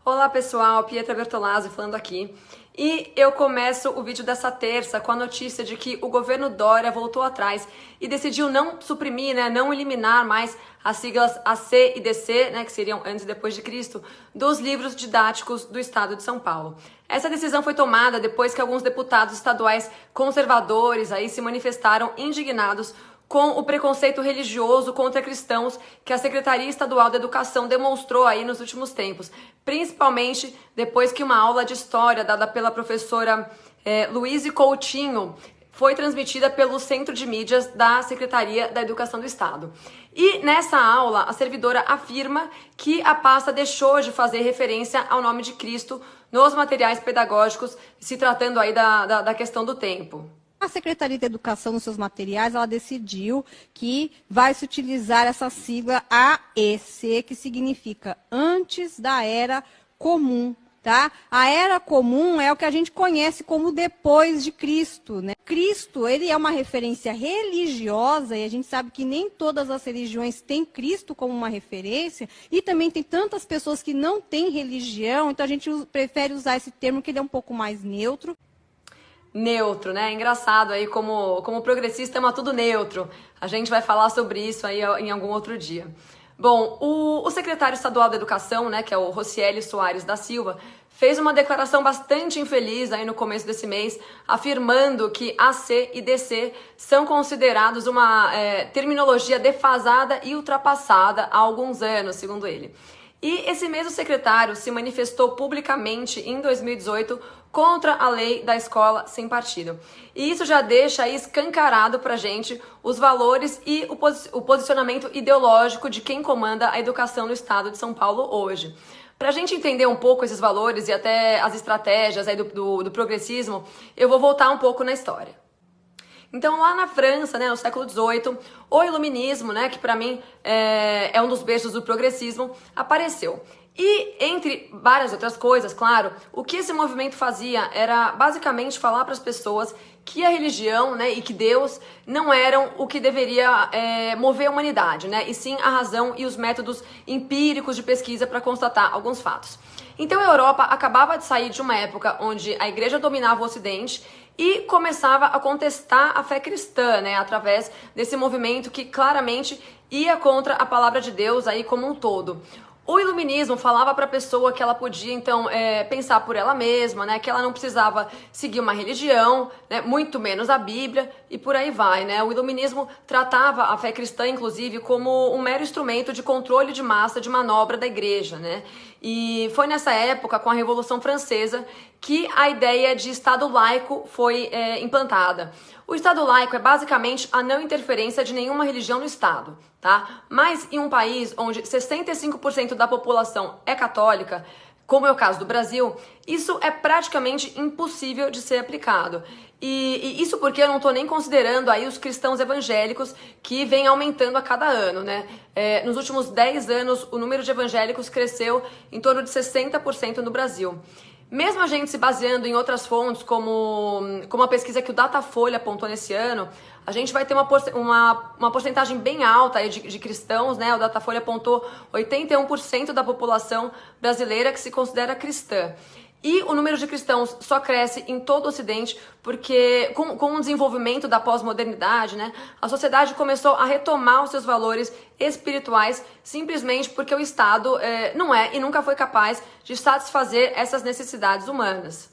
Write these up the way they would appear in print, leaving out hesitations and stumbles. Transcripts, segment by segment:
Olá pessoal, Pietra Bertolazzi falando aqui. E eu começo o vídeo dessa terça com a notícia de que o governo Dória voltou atrás e decidiu não suprimir, não eliminar mais as siglas AC e DC, que seriam antes e depois de Cristo, dos livros didáticos do estado de São Paulo. Essa decisão foi tomada depois que alguns deputados estaduais conservadores aí se manifestaram indignados com o preconceito religioso contra cristãos que a Secretaria Estadual da Educação demonstrou aí nos últimos tempos, principalmente depois que uma aula de história dada pela professora Luíse Coutinho foi transmitida pelo Centro de Mídias da Secretaria da Educação do Estado. E nessa aula, a servidora afirma que a pasta deixou de fazer referência ao nome de Cristo nos materiais pedagógicos, se tratando aí da questão do tempo. A Secretaria de Educação, nos seus materiais, ela decidiu que vai se utilizar essa sigla AEC, que significa antes da Era Comum, tá? A Era Comum é o que a gente conhece como depois de Cristo, né? Cristo, ele é uma referência religiosa e a gente sabe que nem todas as religiões têm Cristo como uma referência e também tem tantas pessoas que não têm religião, então a gente prefere usar esse termo que ele é um pouco mais neutro. Neutro, né? Engraçado aí, como progressista é tudo neutro. A gente vai falar sobre isso aí em algum outro dia. Bom, o secretário estadual da Educação, que é o Rocieli Soares da Silva, fez uma declaração bastante infeliz aí no começo desse mês, afirmando que AC e DC são considerados uma terminologia defasada e ultrapassada há alguns anos, segundo ele. E esse mesmo secretário se manifestou publicamente em 2018 contra a lei da escola sem partido. E isso já deixa aí escancarado pra gente os valores e o posicionamento ideológico de quem comanda a educação no estado de São Paulo hoje. Pra gente entender um pouco esses valores e até as estratégias aí do progressismo, eu vou voltar um pouco na história. Então, lá na França, no século XVIII, o iluminismo, que para mim é um dos berços do progressismo, apareceu. E, entre várias outras coisas, claro, o que esse movimento fazia era basicamente falar para as pessoas que a religião e que Deus não eram o que deveria mover a humanidade, e sim a razão e os métodos empíricos de pesquisa para constatar alguns fatos. Então, a Europa acabava de sair de uma época onde a igreja dominava o Ocidente e começava a contestar a fé cristã, através desse movimento que claramente ia contra a palavra de Deus aí como um todo. O iluminismo falava para a pessoa que ela podia, então, pensar por ela mesma, que ela não precisava seguir uma religião, muito menos a Bíblia, e por aí vai, O iluminismo tratava a fé cristã, inclusive, como um mero instrumento de controle de massa, de manobra da igreja, E foi nessa época, com a Revolução Francesa, que a ideia de Estado laico foi implantada. O Estado laico é basicamente a não interferência de nenhuma religião no Estado, tá? Mas em um país onde 65% da população é católica, como é o caso do Brasil, isso é praticamente impossível de ser aplicado. E isso porque eu não estou nem considerando aí os cristãos evangélicos que vem aumentando a cada ano, nos últimos 10 anos, o número de evangélicos cresceu em torno de 60% no Brasil. Mesmo a gente se baseando em outras fontes, como a pesquisa que o Datafolha apontou nesse ano, a gente vai ter uma porcentagem bem alta aí de cristãos, O Datafolha apontou 81% da população brasileira que se considera cristã. E o número de cristãos só cresce em todo o Ocidente porque, com o desenvolvimento da pós-modernidade, a sociedade começou a retomar os seus valores espirituais simplesmente porque o Estado não é e nunca foi capaz de satisfazer essas necessidades humanas.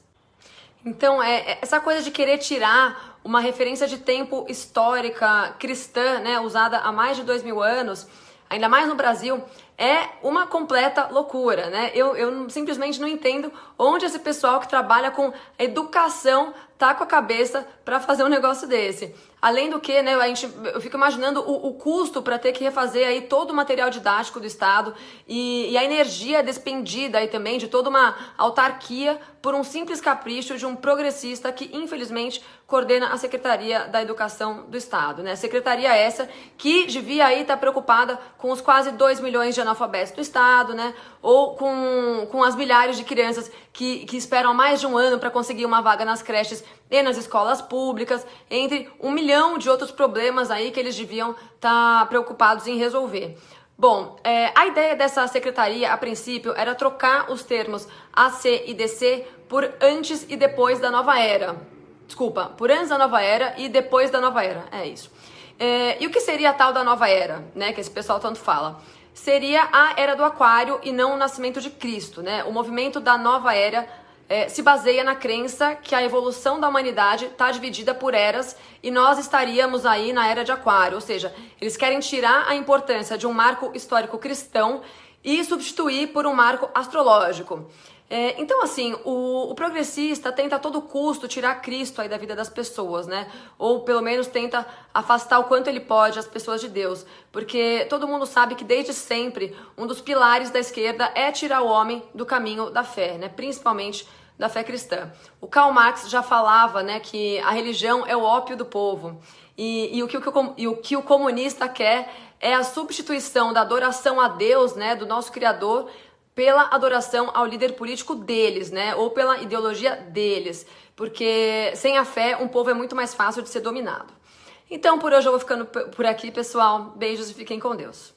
Então, essa coisa de querer tirar uma referência de tempo histórica cristã, usada há mais de 2000 anos, ainda mais no Brasil, é uma completa loucura, Eu simplesmente não entendo onde esse pessoal que trabalha com educação tá com a cabeça para fazer um negócio desse. Além do que, eu fico imaginando o custo para ter que refazer aí todo o material didático do Estado e a energia despendida aí também de toda uma autarquia por um simples capricho de um progressista que, infelizmente, coordena a Secretaria da Educação do Estado, Secretaria essa que devia aí estar preocupada com os quase 2 milhões de analfabetos do Estado, ou com as milhares de crianças que esperam mais de um ano para conseguir uma vaga nas creches e nas escolas públicas, entre 1 milhão de outros problemas aí que eles deviam estar preocupados em resolver. Bom, a ideia dessa secretaria, a princípio, era trocar os termos AC e DC por antes e depois da nova era. Desculpa, por antes da nova era e depois da nova era, é isso. E o que seria a tal da nova era, né, que esse pessoal tanto fala? Seria a era do aquário e não o nascimento de Cristo, né? O movimento da nova era se baseia na crença que a evolução da humanidade está dividida por eras e nós estaríamos aí na era de aquário, ou seja, eles querem tirar a importância de um marco histórico cristão e substituir por um marco astrológico. Então, assim, o progressista tenta a todo custo tirar Cristo aí da vida das pessoas, né? Ou pelo menos tenta afastar o quanto ele pode as pessoas de Deus. Porque todo mundo sabe que desde sempre um dos pilares da esquerda é tirar o homem do caminho da fé, né? Principalmente da fé cristã. O Karl Marx já falava, né, que a religião é o ópio do povo. E o que o comunista quer é a substituição da adoração a Deus, né, do nosso Criador, pela adoração ao líder político deles, né? Ou pela ideologia deles. Porque sem a fé, um povo é muito mais fácil de ser dominado. Então, por hoje eu vou ficando por aqui, pessoal. Beijos e fiquem com Deus.